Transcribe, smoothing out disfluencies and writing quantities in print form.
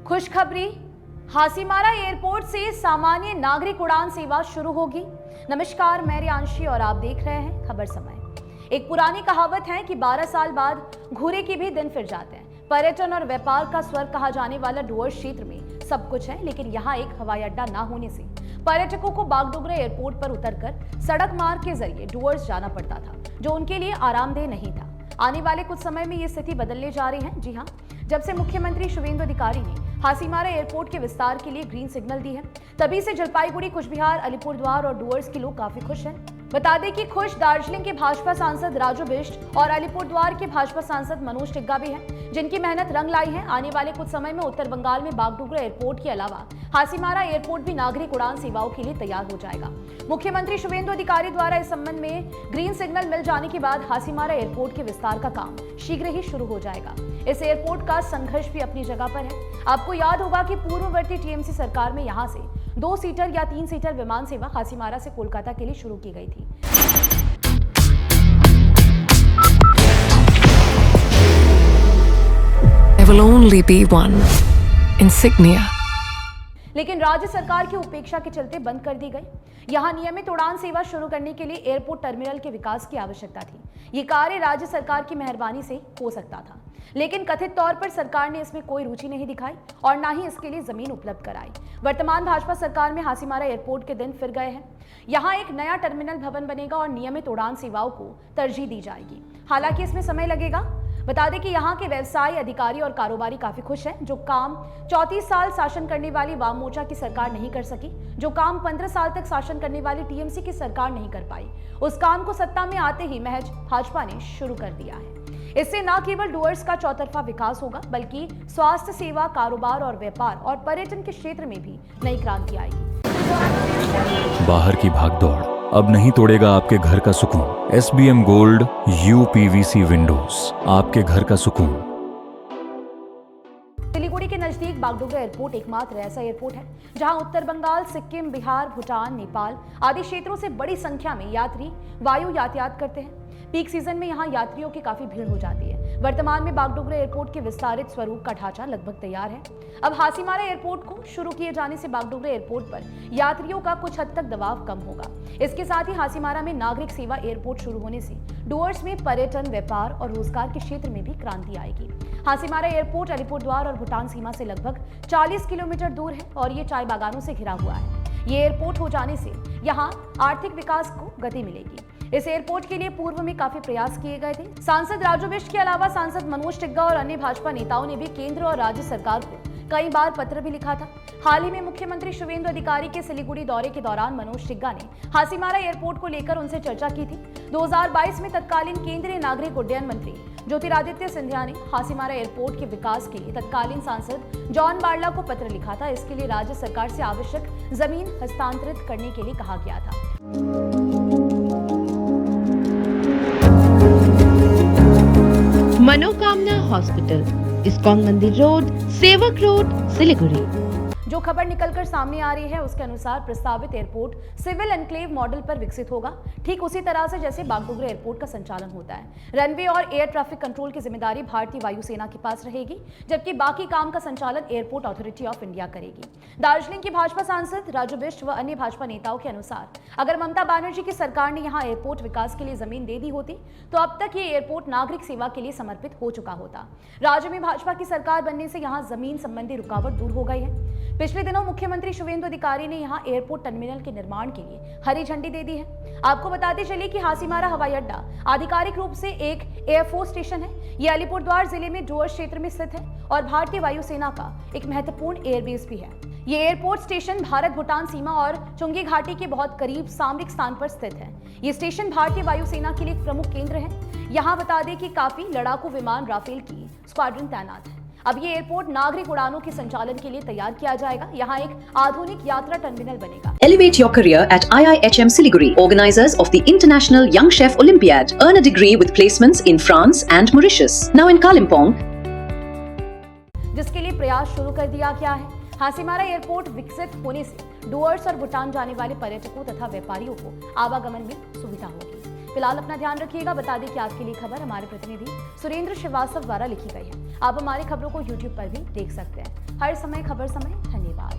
खुशखबरी, हासीमारा एयरपोर्ट से सामान्य नागरिक उड़ान सेवा शुरू होगी। नमस्कार, मैं रियांशी और आप देख रहे हैं खबर समय। एक पुरानी कहावत है कि 12 साल बाद घूरे के भी दिन फिर जाते हैं। पर्यटन और व्यापार का स्वर्ग कहा जाने वाला डुवर्स क्षेत्र में सब कुछ है, लेकिन यहाँ एक हवाई अड्डा ना होने से पर्यटकों को बागडोगरा एयरपोर्ट पर उतरकर सड़क मार्ग के जरिए डुवर्स जाना पड़ता था, जो उनके लिए आरामदेह नहीं था। आने वाले कुछ समय में ये स्थिति बदलने जा रही है। जी हाँ, जब से मुख्यमंत्री शुवेंदु अधिकारी ने हासीमारा एयरपोर्ट के विस्तार के लिए ग्रीन सिग्नल दी है, तभी से जलपाईगुड़ी, कुचबिहार, अलीपुरद्वार और डुवर्स के लोग काफी खुश हैं। बता दें कि खुश दार्जिलिंग के भाजपा सांसद राजू बिष्ट और अलीपुरद्वार के भाजपा सांसद मनोज टिग्गा भी हैं, जिनकी मेहनत रंग लाई है। आने वाले कुछ समय में उत्तर बंगाल में बागडोगरा एयरपोर्ट के अलावा हासीमारा एयरपोर्ट भी नागरिक उड़ान सेवाओं के लिए तैयार हो जाएगा। मुख्यमंत्री शुवेंदु अधिकारी द्वारा इस संबंध में ग्रीन सिग्नल मिल जाने के बाद हासीमारा एयरपोर्ट के विस्तार का काम शीघ्र ही शुरू हो जाएगा। इस एयरपोर्ट का संघर्ष भी अपनी जगह पर है। आपको याद होगा कि पूर्ववर्ती टीएमसी सरकार में यहां से 2 सीटर या 3 सीटर विमान सेवा हासीमारा से कोलकाता के लिए शुरू की गई थी। There will only be one insignia. लेकिन राज्य सरकार की उपेक्षा के चलते बंद कर दी गई। यहां नियमित उड़ान सेवा शुरू करने के लिए एयरपोर्ट टर्मिनल के विकास की आवश्यकता थी। ये कार्य राज्य सरकार की मेहरबानी से हो सकता था, लेकिन कथित तौर पर सरकार ने इसमें कोई रुचि नहीं दिखाई और ना ही इसके लिए जमीन उपलब्ध कराई। वर्तमान भाजपा सरकार में हासीमारा एयरपोर्ट के दिन फिर गए हैं। यहाँ एक नया टर्मिनल भवन बनेगा और नियमित उड़ान सेवाओं को तरजीह दी जाएगी। हालांकि इसमें समय लगेगा। बता दें कि यहाँ के व्यवसायी, अधिकारी और कारोबारी काफी खुश हैं। जो काम 34 साल शासन करने वाली वाम मोर्चा की सरकार नहीं कर सकी, जो काम 15 साल तक शासन करने वाली टीएमसी की सरकार नहीं कर पाई, उस काम को सत्ता में आते ही महज भाजपा ने शुरू कर दिया है। इससे न केवल डुवर्स का चौतरफा विकास होगा, बल्कि स्वास्थ्य सेवा, कारोबार और व्यापार और पर्यटन के क्षेत्र में भी नई क्रांति आएगी। बाहर की भागदौड़ अब नहीं तोड़ेगा आपके घर का सुकून। SBM गोल्ड UPVC विंडोज, आपके घर का सुकून। सिलीगुड़ी के नजदीक बागडोगरा एयरपोर्ट एकमात्र ऐसा एयरपोर्ट है जहां उत्तर बंगाल, सिक्किम, बिहार, भूटान, नेपाल आदि क्षेत्रों से बड़ी संख्या में यात्री वायु यातायात करते हैं। पीक सीजन में यहां यात्रियों की काफी भीड़ हो जाती है। वर्तमान में बागडोगरा एयरपोर्ट के विस्तारित स्वरूप का ढांचा लगभग तैयार है। अब हासीमारा एयरपोर्ट को शुरू किए जाने से बागडोगरा एयरपोर्ट पर यात्रियों का कुछ हद तक दबाव कम होगा। इसके साथ ही हासीमारा में नागरिक सेवा एयरपोर्ट शुरू होने से डुवर्स में पर्यटन, व्यापार और रोजगार के क्षेत्र में भी क्रांति आएगी। हासीमारा एयरपोर्ट अलीपुरद्वार और भूटान सीमा से लगभग 40 किलोमीटर दूर है और ये चाय बागानों से घिरा हुआ है। ये एयरपोर्ट हो जाने से यहाँ आर्थिक विकास को गति मिलेगी। इस एयरपोर्ट के लिए पूर्व में काफी प्रयास किए गए थे। सांसद राजू बिष्ट के अलावा सांसद मनोज टिग्गा और अन्य भाजपा नेताओं ने भी केंद्र और राज्य सरकार को कई बार पत्र भी लिखा था। हाल ही में मुख्यमंत्री शुवेंदु अधिकारी के सिलीगुड़ी दौरे के दौरान मनोज टिग्गा ने हासीमारा एयरपोर्ट को लेकर उनसे चर्चा की थी। 2022 में तत्कालीन केंद्रीय नागरिक उड्डयन मंत्री ज्योतिरादित्य सिंधिया ने हासीमारा एयरपोर्ट के विकास के लिए तत्कालीन सांसद जॉन बार्ला को पत्र लिखा था। इसके लिए राज्य सरकार से आवश्यक जमीन हस्तांतरित करने के लिए कहा गया था। मनोकामना हॉस्पिटल, इस्कॉन मंदिर रोड, सेवक रोड, सिलीगुड़ी। जो खबर निकलकर सामने आ रही है उसके अनुसार प्रस्तावित एयरपोर्ट सिविल एनक्लेव मॉडल पर विकसित होगा, ठीक उसी तरह से जैसे बागडोगरा एयरपोर्ट का संचालन होता है। रनवे और एयर ट्रैफिक कंट्रोल की जिम्मेदारी भारतीय वायुसेना के पास रहेगी, जबकि बाकी काम का संचालन एयरपोर्ट अथॉरिटी ऑफ इंडिया करेगी। दार्जिलिंग की भाजपा सांसद राजू बिष्ट व अन्य भाजपा नेताओं के अनुसार अगर ममता बनर्जी की सरकार ने यहाँ एयरपोर्ट विकास के लिए जमीन दे दी होती तो अब तक ये एयरपोर्ट नागरिक सेवा के लिए समर्पित हो चुका होता। राज्य में भाजपा की सरकार बनने से यहाँ जमीन संबंधी रुकावट दूर हो गई है। पिछले दिनों मुख्यमंत्री शुवेंदु अधिकारी ने यहां एयरपोर्ट टर्मिनल के निर्माण के लिए हरी झंडी दे दी है। आपको बताते चलिए कि हासीमारा हवाई अड्डा आधिकारिक रूप से एक एयरफोर्स स्टेशन है। यह अलीपुरद्वार जिले में डुवर्स क्षेत्र में स्थित है और भारतीय वायुसेना का एक महत्वपूर्ण एयरबेस भी है। ये एयरपोर्ट स्टेशन भारत भूटान सीमा और चुंगी घाटी के बहुत करीब सामरिक स्थान पर स्थित है। ये स्टेशन भारतीय वायुसेना के लिए एक प्रमुख केंद्र है। यहाँ बता दें कि काफी लड़ाकू विमान राफेल की स्क्वाड्रन तैनात है। अब ये एयरपोर्ट नागरिक उड़ानों के संचालन के लिए तैयार किया जाएगा। यहाँ एक आधुनिक यात्रा टर्मिनल बनेगा। Elevate your career at IIHM Siliguri, organizers of the International Young Chef Olympiad. Earn a degree with placements in France and Mauritius. Now in Kalimpong. जिसके लिए प्रयास शुरू कर दिया गया है। हासीमारा एयरपोर्ट विकसित होने से डुवर्स और भूटान जाने वाले पर्यटकों तथा व्यापारियों को आवागमन में सुविधा होगी। फिलहाल अपना ध्यान रखिएगा। बता दें कि आज के लिए खबर हमारे प्रतिनिधि सुरेंद्र श्रीवास्तव द्वारा लिखी गई है। आप हमारी खबरों को YouTube पर भी देख सकते हैं। हर समय खबर समय। धन्यवाद।